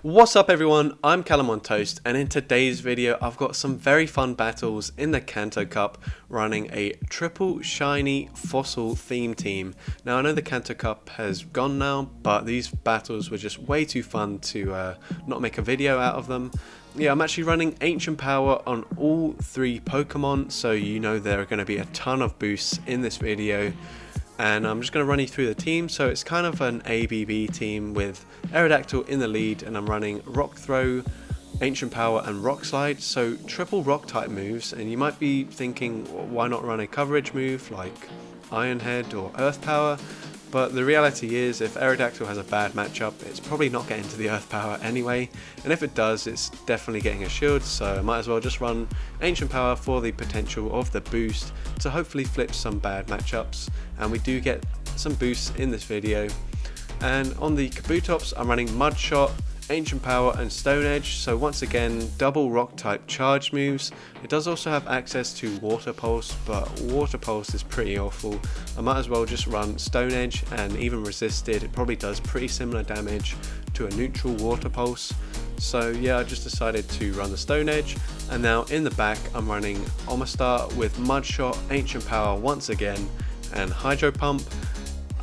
What's up everyone, I'm Callum on Toast, and in today's video I've got some very fun battles in the Kanto Cup running a triple shiny fossil theme team. Now I know the Kanto Cup has gone now, but these battles were just way too fun to not make a video out of them. Yeah, I'm actually running Ancient Power on all three Pokemon, so you know there are going to be a ton of boosts in this video. And I'm just going to run you through the team. So it's kind of an ABB team with Aerodactyl in the lead, and I'm running Rock Throw, Ancient Power and Rock Slide, so triple rock type moves. And you might be thinking, why not run a coverage move like Iron Head or Earth Power? But the reality is, if Aerodactyl has a bad matchup, it's probably not getting to the Earth Power anyway, and if it does, it's definitely getting a shield, so I might as well just run Ancient Power for the potential of the boost to hopefully flip some bad matchups, and we do get some boosts in this video. And on the Kabutops, I'm running Mud Shot, Ancient Power and Stone Edge, so once again double rock type charge moves. It does also have access to Water Pulse, but Water Pulse is pretty awful. I might as well just run Stone Edge, and even resisted it probably does pretty similar damage to a neutral Water Pulse. So yeah, I just decided to run the Stone Edge, and now in the back I'm running Omastar with Mud Shot, Ancient Power once again, and Hydro Pump.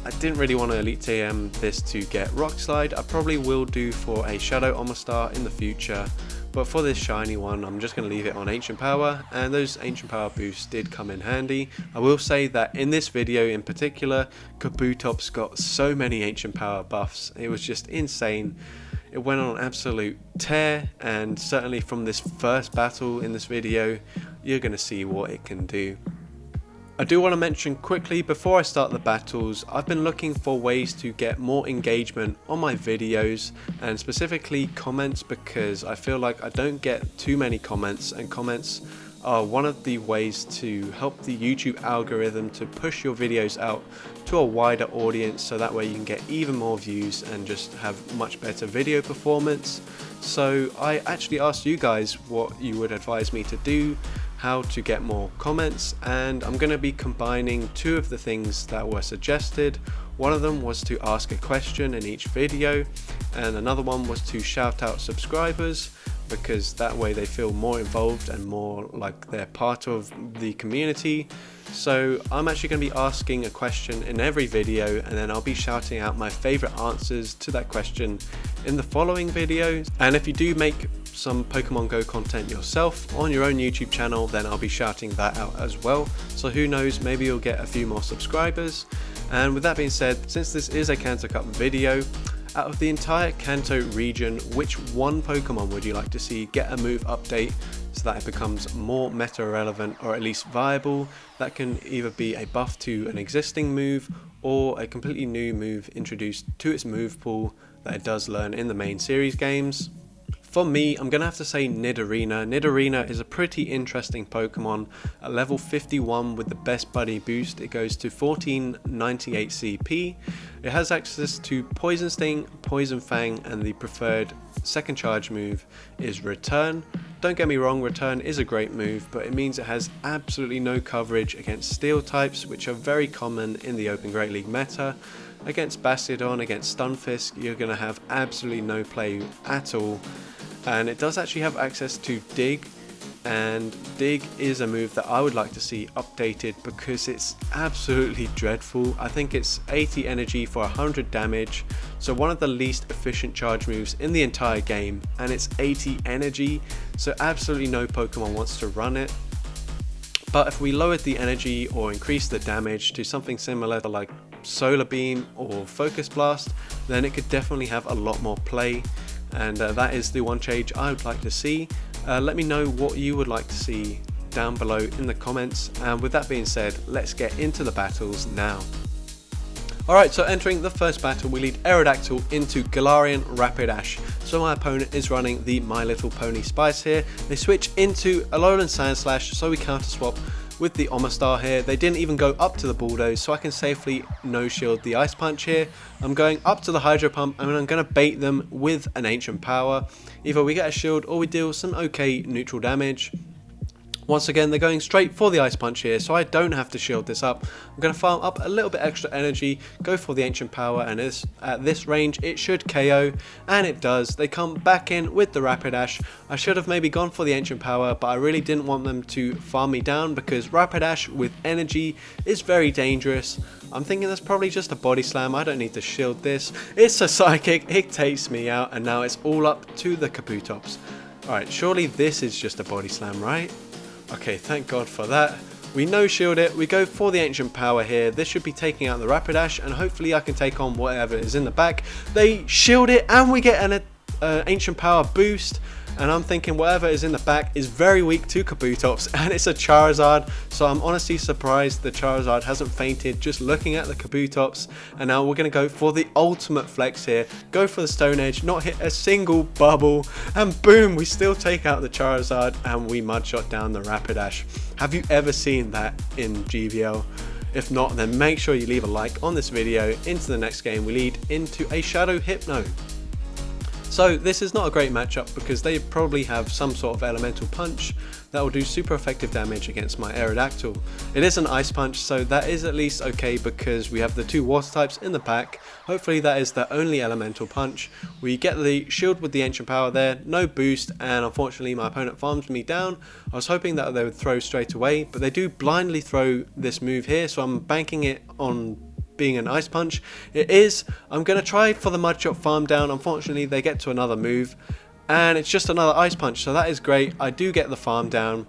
I didn't really want to Elite TM this to get Rock Slide. I probably will do for a Shadow Omastar in the future, but for this shiny one I'm just going to leave it on Ancient Power, and those Ancient Power boosts did come in handy. I will say that in this video in particular, Kabutops got so many Ancient Power buffs, it was just insane. It went on an absolute tear, and certainly from this first battle in this video, you're going to see what it can do. I do want to mention quickly before I start the battles, I've been looking for ways to get more engagement on my videos, and specifically comments, because I feel like I don't get too many comments, and comments are one of the ways to help the YouTube algorithm to push your videos out to a wider audience, so that way you can get even more views and just have much better video performance. So I actually asked you guys what you would advise me to do, how to get more comments, and I'm going to be combining two of the things that were suggested. One of them was to ask a question in each video, and another one was to shout out subscribers, because that way they feel more involved and more like they're part of the community. So I'm actually going to be asking a question in every video, and then I'll be shouting out my favorite answers to that question in the following video. And if you do make some Pokemon Go content yourself on your own YouTube channel, then I'll be shouting that out as well. So who knows, maybe you'll get a few more subscribers. And with that being said, since this is a Kanto Cup video, out of the entire Kanto region, which one Pokemon would you like to see get a move update so that it becomes more meta relevant, or at least viable? That can either be a buff to an existing move or a completely new move introduced to its move pool that it does learn in the main series games. For me, I'm going to have to say Nidorina. Nidorina is a pretty interesting Pokemon. At level 51 with the Best Buddy boost, it goes to 1498 CP. It has access to Poison Sting, Poison Fang, and the preferred second charge move is Return. Don't get me wrong, Return is a great move, but it means it has absolutely no coverage against Steel types, which are very common in the Open Great League meta. Against Bastiodon, against Stunfisk, you're going to have absolutely no play at all. And it does actually have access to Dig, and Dig is a move that I would like to see updated because it's absolutely dreadful. I think it's 80 energy for 100 damage, so one of the least efficient charge moves in the entire game, and it's 80 energy, so absolutely no Pokemon wants to run it. But if we lowered the energy or increased the damage to something similar to like Solar Beam or Focus Blast, then it could definitely have a lot more play. And that is the one change I would like to see. Let me know what you would like to see down below in the comments, and with that being said, let's get into the battles now. Alright, so entering the first battle, we lead Aerodactyl into Galarian Rapidash. So my opponent is running the My Little Pony Spice here. They switch into Alolan Sandslash, so we counter swap with the Omastar here. They didn't even go up to the Bulldoze, so I can safely no shield the Ice Punch here. I'm going up to the Hydro Pump, and I'm going to bait them with an Ancient Power. Either we get a shield or we deal some okay neutral damage. Once again, they're going straight for the Ice Punch here, so I don't have to shield this up. I'm going to farm up a little bit extra energy, go for the Ancient Power, and at this range it should KO, and it does. They come back in with the Rapidash. I should have maybe gone for the Ancient Power, but I really didn't want them to farm me down because Rapidash with energy is very dangerous. I'm thinking that's probably just a Body Slam. I don't need to shield this. It's a Psychic, it takes me out, and now it's all up to the Kabutops. Alright, surely this is just a Body Slam, right? Okay, thank God for that. We no shield it, we go for the Ancient Power here. This should be taking out the Rapidash, and hopefully I can take on whatever is in the back. They shield it, and we get an Ancient Power boost. And I'm thinking whatever is in the back is very weak to Kabutops, and it's a Charizard, so I'm honestly surprised the Charizard hasn't fainted just looking at the Kabutops. And now we're going to go for the ultimate flex here, go for the Stone Edge, not hit a single bubble, and boom, we still take out the Charizard and we mudshot down the Rapidash. Have you ever seen that in GVL? If not, then make sure you leave a like on this video. Into the next game we lead into a Shadow Hypno. So this is not a great matchup because they probably have some sort of elemental punch that will do super effective damage against my Aerodactyl. It is an Ice Punch, so that is at least okay because we have the two water types in the pack. Hopefully that is the only elemental punch. We get the shield with the Ancient Power there, no boost, and unfortunately my opponent farms me down. I was hoping that they would throw straight away, but they do blindly throw this move here, so I'm banking it on being an Ice Punch. It is. I'm going to try for the Mudshot farm down. Unfortunately they get to another move and it's just another Ice Punch, so that is great. I do get the farm down.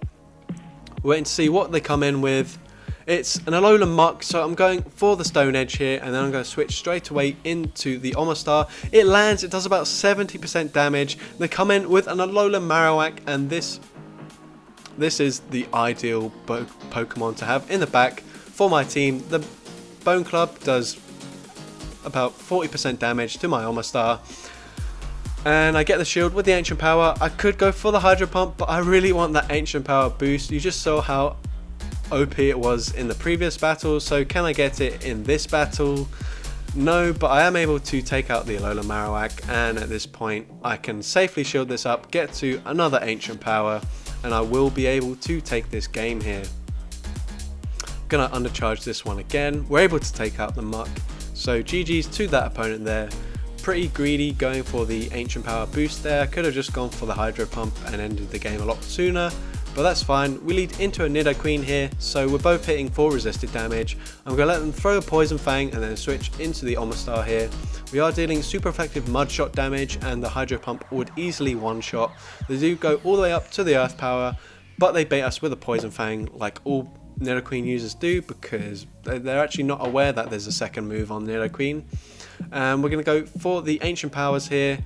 Waiting to see what they come in with. It's an Alolan Muck, so I'm going for the Stone Edge here, and then I'm going to switch straight away into the Omastar. It lands, it does about 70% damage. They come in with an Alolan Marowak, and this is the ideal Pokemon to have in the back for my team. The Bone Club does about 40% damage to my Omastar, and I get the shield with the Ancient Power. I could go for the Hydro Pump, but I really want that Ancient Power boost. You just saw how OP it was in the previous battle, so can I get it in this battle? No, but I am able to take out the Alolan Marowak, and at this point I can safely shield this up, get to another Ancient Power, and I will be able to take this game here. Gonna undercharge this one again. We're able to take out the Muck, so GG's to that opponent there. Pretty greedy going for the Ancient Power boost there. Could have just gone for the Hydro Pump and ended the game a lot sooner, but that's fine. We lead into a Nidoqueen here, so we're both hitting for resisted damage. I'm going to let them throw a Poison Fang and then switch into the Omastar here. We are dealing super effective Mudshot damage, and the Hydro Pump would easily one-shot. They do go all the way up to the Earth Power, but they bait us with a Poison Fang like all Nidoqueen users do, because they're actually not aware that there's a second move on Nidoqueen. We're going to go for the Ancient Powers here.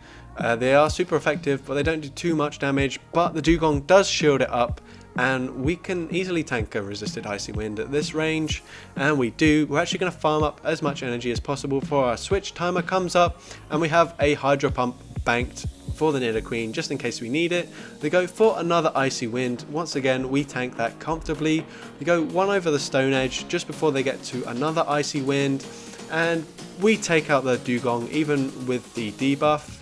They are super effective, but they don't do too much damage, but the Dugong does shield it up, and we can easily tank a resisted Icy Wind at this range, and we do. We're actually going to farm up as much energy as possible before our switch timer comes up, and we have a Hydro Pump banked for the Nidoqueen just in case we need it. They go for another Icy Wind. Once again we tank that comfortably. We go one over the Stone Edge just before they get to another Icy Wind, and we take out the Dugong even with the debuff.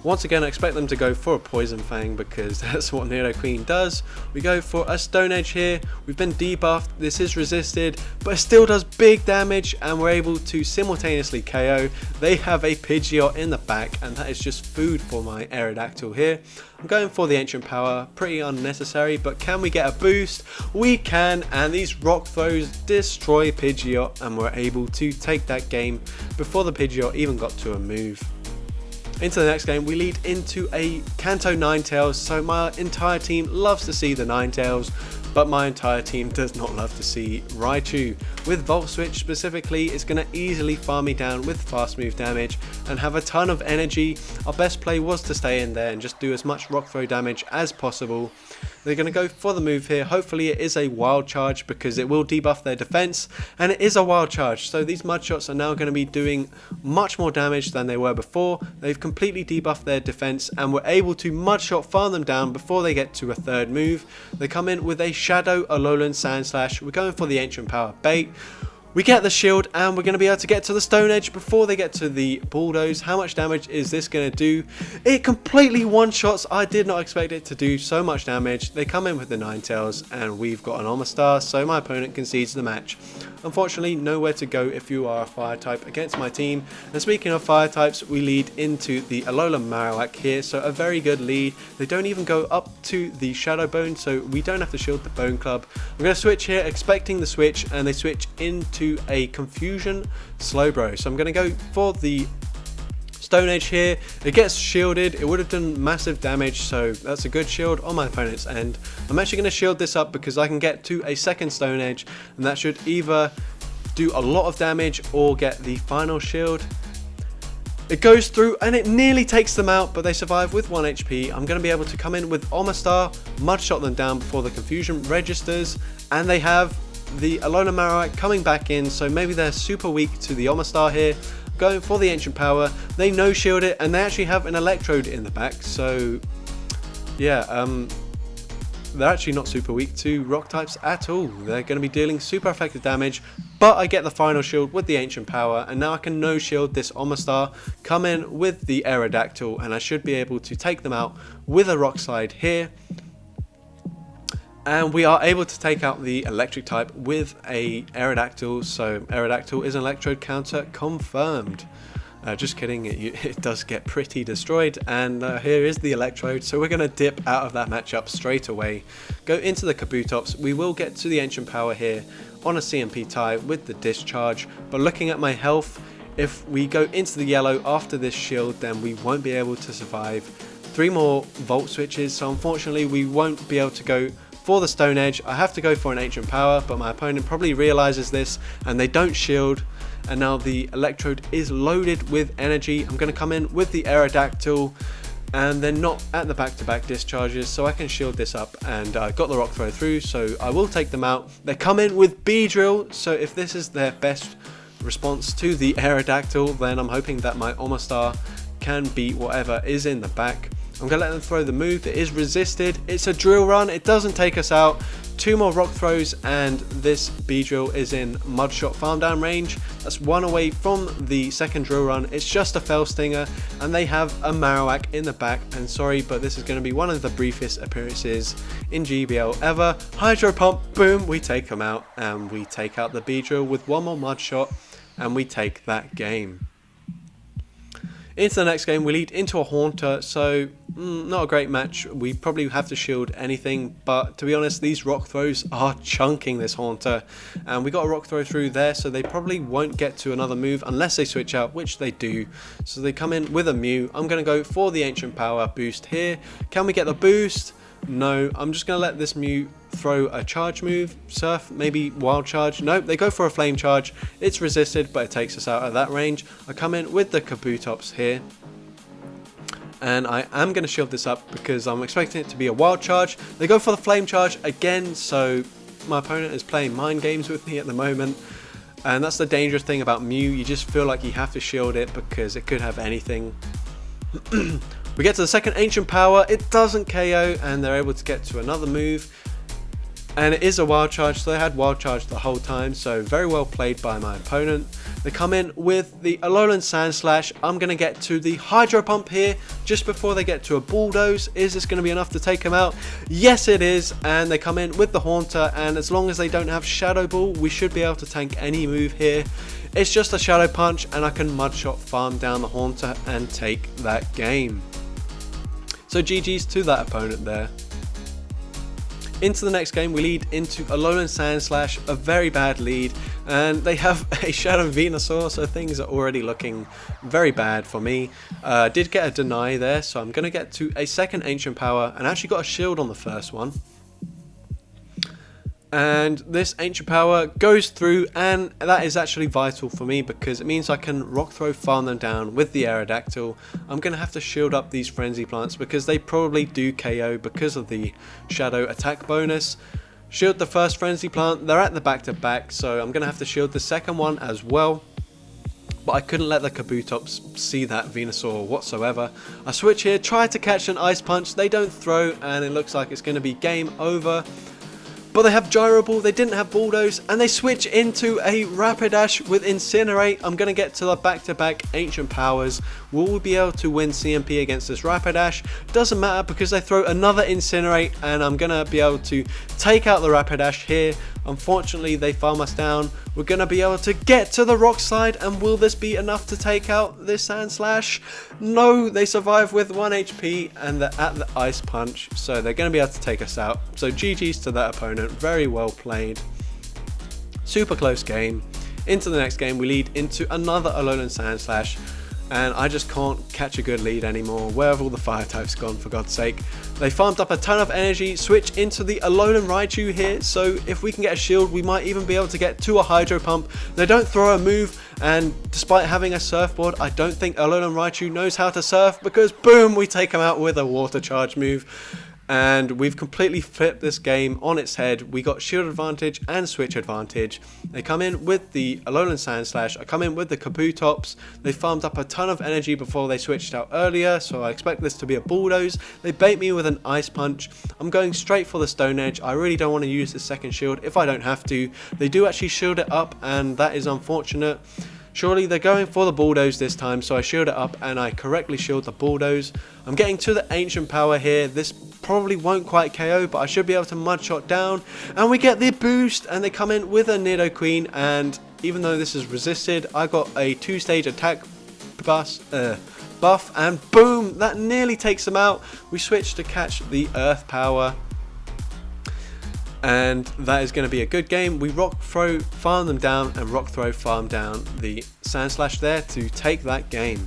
Once again I expect them to go for a Poison Fang because that's what Nidoqueen does. We go for a Stone Edge here. We've been debuffed, this is resisted, but it still does big damage, and we're able to simultaneously KO. They have a Pidgeot in the back, and that is just food for my Aerodactyl here. I'm going for the Ancient Power, pretty unnecessary, but can we get a boost? We can, and these Rock Throws destroy Pidgeot, and we're able to take that game before the Pidgeot even got to a move. Into the next game we lead into a Kanto Ninetales, so my entire team loves to see the Ninetales, but my entire team does not love to see Raichu. With Volt Switch specifically, it's going to easily farm me down with fast move damage and have a ton of energy. Our best play was to stay in there and just do as much Rock Throw damage as possible. They're going to go for the move here. Hopefully it is a Wild Charge because it will debuff their defense, and it is a Wild Charge, so these Mudshots are now going to be doing much more damage than they were before. They've completely debuffed their defense, and we're able to Mudshot farm them down before they get to a third move. They come in with a Shadow Alolan Sandslash. We're going for the Ancient Power bait. We get the shield and we're going to be able to get to the Stone Edge before they get to the Bulldoze. How much damage is this going to do? It completely one-shots. I did not expect it to do so much damage. They come in with the Ninetales and we've got an Omastar, so my opponent concedes the match. Unfortunately, nowhere to go if you are a fire type against my team. And speaking of fire types, we lead into the Alola Marowak here, so a very good lead. They don't even go up to the Shadow Bone, so we don't have to shield the Bone Club. I'm going to switch here, expecting the switch, and they switch into a Confusion Slowbro. So I'm going to go for the Stone Edge here. It gets shielded. It would have done massive damage, so that's a good shield on my opponent's end. I'm actually going to shield this up because I can get to a second Stone Edge, and that should either do a lot of damage or get the final shield. It goes through and it nearly takes them out, but they survive with 1 HP. I'm going to be able to come in with Omastar, mud shot them down before the confusion registers, and they have the Alola Marowak coming back in, so maybe they're super weak to the Omastar here. Going for the Ancient Power, they no shield it, and they actually have an Electrode in the back, so yeah, they're actually not super weak to rock types at all. They're going to be dealing super effective damage, but I get the final shield with the Ancient Power, and now I can no shield this Omastar, come in with the Aerodactyl, and I should be able to take them out with a Rock Slide here. And we are able to take out the electric type with a Aerodactyl, so Aerodactyl is an electrode counter confirmed. Just kidding, it does get pretty destroyed, and here is the electrode, so we're going to dip out of that matchup straight away. Go into the Kabutops. We will get to the Ancient Power here on a CMP tie with the discharge, but looking at my health, if we go into the yellow after this shield, then we won't be able to survive 3 more Volt Switches, so unfortunately we won't be able to go for the Stone Edge. I have to go for an Ancient Power, but my opponent probably realizes this and they don't shield, and now the Electrode is loaded with energy. I'm going to come in with the Aerodactyl, and they're not at the back-to-back discharges, so I can shield this up, and I got the Rock Throw through, so I will take them out. They come in with Beedrill, so if this is their best response to the Aerodactyl, then I'm hoping that my Omastar can beat whatever is in the back. I'm going to let them throw the move. It is resisted. It's a Drill Run. It doesn't take us out. 2 more Rock Throws and this Beedrill is in Mud Shot Farm Down range. That's 1 away from the second Drill Run. It's just a Fell Stinger, and they have a Marowak in the back. And sorry, but this is going to be one of the briefest appearances in GBL ever. Hydro Pump, boom, we take them out, and we take out the Beedrill with 1 more Mud Shot, and we take that game. Into the next game, we lead into a Haunter, so not a great match. We probably have to shield anything, but to be honest, these Rock Throws are chunking this Haunter, and we got a Rock Throw through there, so they probably won't get to another move unless they switch out, which they do. So they come in with a Mew. I'm going to go for the Ancient Power boost here. Can we get the boost? No, I'm just going to let this Mew throw a charge move, Surf, maybe Wild Charge. No, they go for a Flame Charge. It's resisted, but it takes us out of that range. I come in with the Kabutops here, and I am going to shield this up because I'm expecting it to be a Wild Charge. They go for the Flame Charge again, so my opponent is playing mind games with me at the moment. And that's the dangerous thing about Mew. You just feel like you have to shield it because it could have anything. We get to the second Ancient Power, it doesn't KO, and they're able to get to another move. And it is a Wild Charge, so they had Wild Charge the whole time, so very well played by my opponent. They come in with the Alolan Sand Slash. I'm going to get to the Hydro Pump here, just before they get to a Bulldoze. Is this going to be enough to take them out? Yes it is, and they come in with the Haunter, and as long as they don't have Shadow Ball, we should be able to tank any move here. It's just a Shadow Punch, and I can Mud Shot farm down the Haunter and take that game. So GG's to that opponent there. Into the next game, we lead into Alolan Sand Slash, a very bad lead, and they have a Shadow Venusaur, so things are already looking very bad for me. Did get a deny there, so I'm going to get to a second Ancient Power, and actually got a shield on the first one. And this Ancient Power goes through, and that is actually vital for me because it means I can Rock Throw farm them down with the Aerodactyl. I'm going to have to shield up these Frenzy Plants because they probably do KO because of the Shadow attack bonus. Shield the first Frenzy Plant, they're at the back-to-back, so I'm going to have to shield the second one as well. But I couldn't let the Kabutops see that Venusaur whatsoever. I switch here, try to catch an Ice Punch, they don't throw, and it looks like it's going to be game over. but they have Gyro Ball, they didn't have Bulldoze, and they switch into a Rapidash with Incinerate. I'm going to get to the back-to-back Ancient Powers. Will we be able to win CMP against this Rapidash? Doesn't matter because they throw another Incinerate, and I'm going to be able to take out the Rapidash here. Unfortunately, they farm us down. We're going to be able to get to the Rock Slide, and will this be enough to take out this Sand Slash? No, they survive with 1 HP, and they're at the Ice Punch, so they're going to be able to take us out. So GG's to that opponent, very well played. Super close game. Into the next game, we lead into another Alolan Sand Slash, and I just can't catch a good lead anymore. Where have all the fire types gone, for God's sake? They farmed up a ton of energy, switch into the Alolan Raichu here, so if we can get a shield, we might even be able to get to a Hydro Pump. They don't throw a move, and despite having a surfboard, I don't think Alolan Raichu knows how to surf, because boom, we take him out with a Water Charge move. And we've completely flipped this game on its head. We got shield advantage and switch advantage. They come in with the Alolan Sand Slash. I come in with the Kabutops. They farmed up a ton of energy before they switched out earlier, so I expect this to be a Bulldoze. They bait me with an Ice Punch. I'm going straight for the Stone Edge. I really don't want to use the second shield if I don't have to. They do actually shield it up, and that is unfortunate. Surely they're going for the Bulldoze this time, so I shield it up and I correctly shield the Bulldoze. I'm getting to the Ancient Power here. This probably won't quite KO, but I should be able to Mudshot down. And we get the boost, and they come in with a Nidoqueen, and even though this is resisted, I got a 2-stage attack buff, and boom, that nearly takes them out. We switch to catch the Earth Power, and that is going to be a good game. We Rock Throw, farm them down, and Rock Throw, farm down the Sand Slash there to take that game.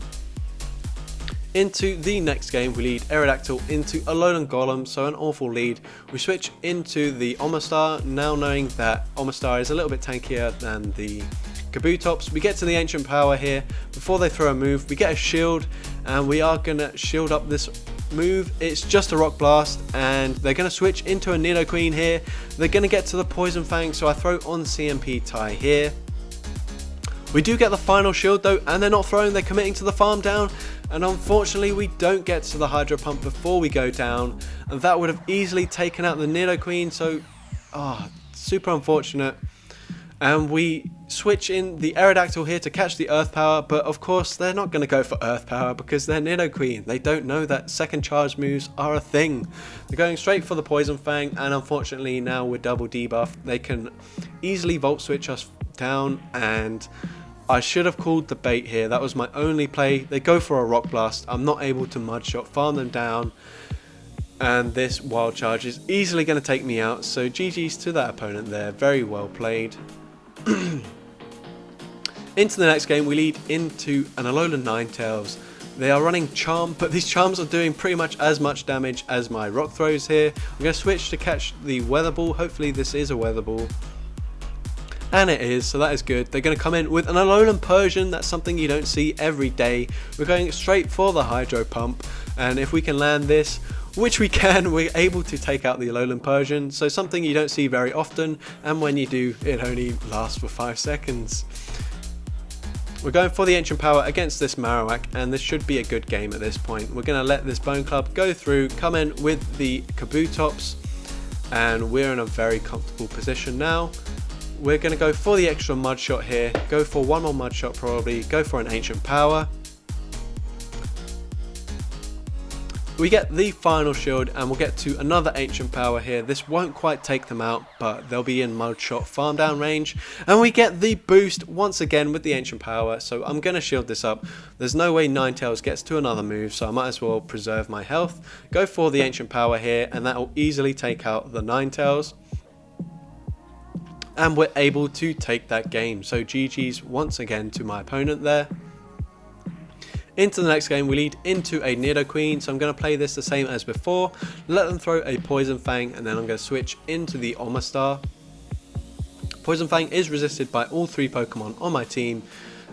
Into the next game, we lead Aerodactyl into Alolan Golem, so an awful lead. We switch into the Omastar, now knowing that Omastar is a little bit tankier than the Kabutops. We get to the Ancient Power here. Before they throw a move, we get a shield, and we are going to shield up this move. It's just a Rock Blast, and they're going to switch into a Nidoqueen here. They're going to get to the Poison Fang, so I throw on CMP tie here. We do get the final shield though, and they're not throwing, they're committing to the farm down, and unfortunately we don't get to the Hydro Pump before we go down, and that would have easily taken out the Nidoqueen, so super unfortunate. And we switch in the Aerodactyl here to catch the Earth Power, but of course they're not going to go for Earth Power because they're Nidoqueen. They don't know that second charge moves are a thing. They're going straight for the Poison Fang, and unfortunately now with double debuff they can easily Volt Switch us down, and I should have called the bait here. That was my only play. They go for a Rock Blast. I'm not able to Mudshot, farm them down, and this Wild Charge is easily going to take me out, so GG's to that opponent there. Very well played. Into the next game, we lead into an Alolan Ninetales. They are running Charm, but these Charms are doing pretty much as much damage as my Rock Throws here. I'm going to switch to catch the Weather Ball. Hopefully this is a Weather Ball. And it is, so that is good. They're going to come in with an Alolan Persian. That's something you don't see every day. We're going straight for the Hydro Pump, and if we can land this, which we can, we're able to take out the Alolan Persian, so something you don't see very often, and when you do, it only lasts for 5 seconds. We're going for the Ancient Power against this Marowak, and this should be a good game at this point. We're going to let this Bone Club go through, come in with the Kabutops, and we're in a very comfortable position now. We're going to go for the extra Mud Shot here, go for one more Mud Shot probably, go for an Ancient Power. We get the final shield, and we'll get to another Ancient Power here. This won't quite take them out, but they'll be in Mud Shot farm down range. And we get the boost once again with the Ancient Power, so I'm going to shield this up. There's no way Ninetales gets to another move, so I might as well preserve my health. Go for the Ancient Power here, and that will easily take out the Ninetales. And we're able to take that game, so GG's once again to my opponent there. Into the next game, we lead into a Nidoqueen, so I'm going to play this the same as before, let them throw a Poison Fang, and then I'm going to switch into the Omastar. Poison Fang is resisted by all 3 Pokemon on my team,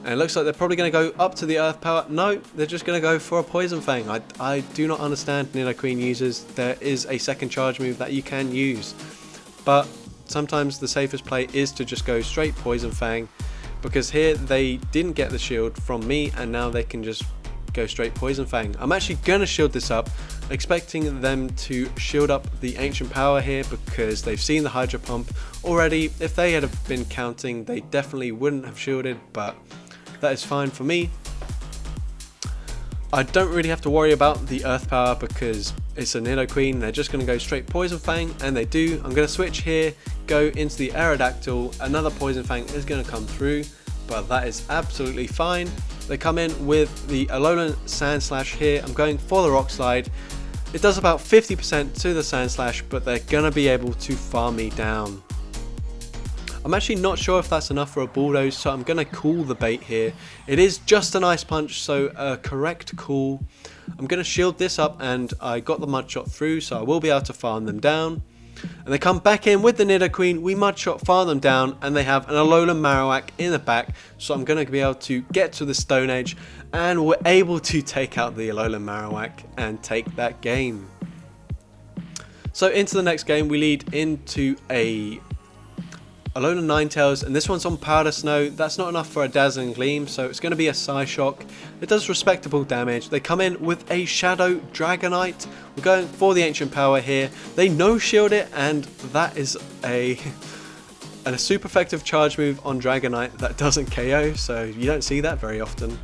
and it looks like they're probably going to go up to the Earth Power. No, they're just going to go for a Poison Fang. I do not understand Nidoqueen users. There is a second charge move that you can use, but sometimes the safest play is to just go straight Poison Fang, because here they didn't get the shield from me, and now they can just go straight Poison Fang. I'm actually going to shield this up, expecting them to shield up the Ancient Power here because they've seen the Hydro Pump already. If they had been counting, they definitely wouldn't have shielded, but that is fine for me. I don't really have to worry about the Earth Power because it's a Nidoqueen. They're just going to go straight Poison Fang, and they do. I'm going to switch here, go into the Aerodactyl. Another Poison Fang is going to come through, but that is absolutely fine. They come in with the Alolan Sandslash here. I'm going for the Rock Slide. It does about 50% to the Sandslash, but they're going to be able to farm me down. I'm actually not sure if that's enough for a Bulldoze, so I'm going to call the bait here. It is just an Ice Punch, so a correct call. I'm going to shield this up, and I got the Mudshot through, so I will be able to farm them down. And they come back in with the Nidoqueen, we Mudshot farm them down, and they have an Alolan Marowak in the back, so I'm going to be able to get to the Stone Age, and we're able to take out the Alolan Marowak and take that game. So into the next game, we lead into a Alolan Ninetales, and this one's on Powder Snow. That's not enough for a Dazzling Gleam, so it's going to be a Psyshock. It does respectable damage. They come in with a Shadow Dragonite. We're going for the Ancient Power here. They no-shield it, and that is a super effective charge move on Dragonite that doesn't KO, so you don't see that very often.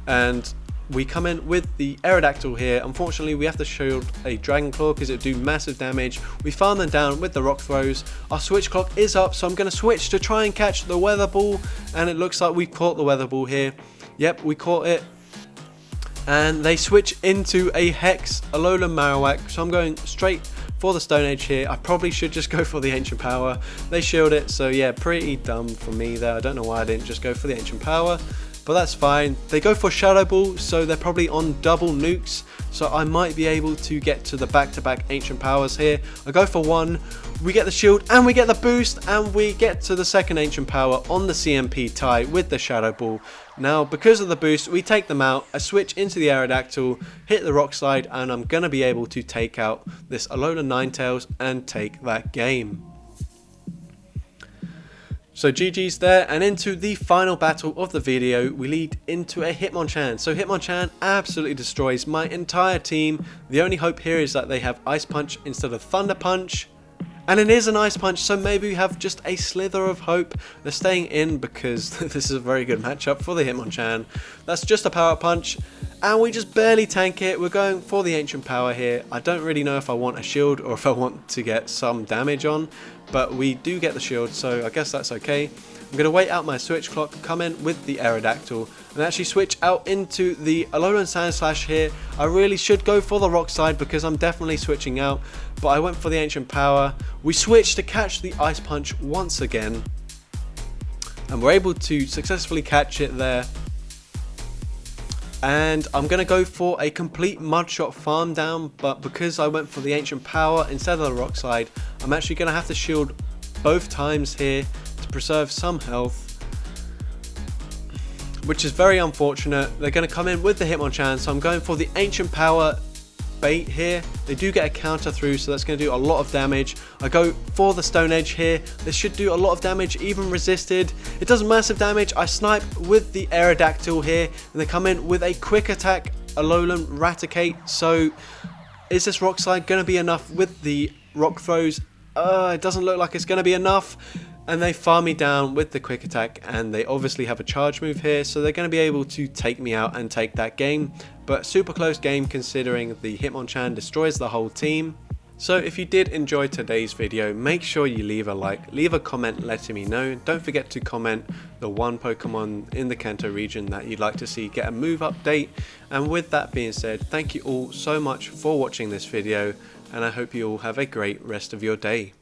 And we come in with the Aerodactyl here. Unfortunately, we have to shield a Dragon Claw because it do massive damage. We farm them down with the Rock Throws. Our Switch Clock is up, so I'm going to switch to try and catch the Weather Ball. And it looks like we caught the Weather Ball here. Yep, we caught it. And they switch into a Hex Alolan Marowak, so I'm going straight for the Stone Age here. I probably should just go for the Ancient Power. They shield it, so yeah, pretty dumb for me there. I don't know why I didn't just go for the Ancient Power, but that's fine. They go for Shadow Ball, so they're probably on double nukes, so I might be able to get to the back-to-back Ancient Powers here. I go for one, we get the shield, and we get the boost, and we get to the second Ancient Power on the CMP tie with the Shadow Ball. Now, because of the boost, we take them out. I switch into the Aerodactyl, hit the Rock Slide, and I'm going to be able to take out this Alolan Ninetales and take that game. So GG's there, and into the final battle of the video, we lead into a Hitmonchan. So Hitmonchan absolutely destroys my entire team. The only hope here is that they have Ice Punch instead of Thunder Punch. And it is an Ice Punch, so maybe we have just a slither of hope. They're staying in because this is a very good matchup for the Hitmonchan. That's just a Power Punch, and we just barely tank it. We're going for the Ancient Power here. I don't really know if I want a shield or if I want to get some damage on, but we do get the shield, so I guess that's okay. I'm going to wait out my Switch Clock, come in with the Aerodactyl, and actually switch out into the Alolan Sandslash here. I really should go for the Rock Slide because I'm definitely switching out, but I went for the Ancient Power. We switch to catch the Ice Punch once again, and we're able to successfully catch it there. And I'm going to go for a complete Mudshot farm down, but because I went for the Ancient Power instead of the Rock Slide, I'm actually going to have to shield both times here to preserve some health, which is very unfortunate. They're going to come in with the Hitmonchan, so I'm going for the Ancient Power bait here. They do get a counter through, so that's going to do a lot of damage. I go for the Stone Edge here. This should do a lot of damage, even resisted. It does massive damage. I snipe with the Aerodactyl here, and they come in with a quick attack Alolan Raticate. So is this Rock Slide going to be enough with the Rock Throws? It doesn't look like it's going to be enough. And they farm me down with the quick attack, and they obviously have a charge move here, so they're going to be able to take me out and take that game. But super close game considering the Hitmonchan destroys the whole team. So if you did enjoy today's video, make sure you leave a like, leave a comment letting me know. Don't forget to comment the one Pokemon in the Kanto region that you'd like to see get a move update. And with that being said, thank you all so much for watching this video, and I hope you all have a great rest of your day.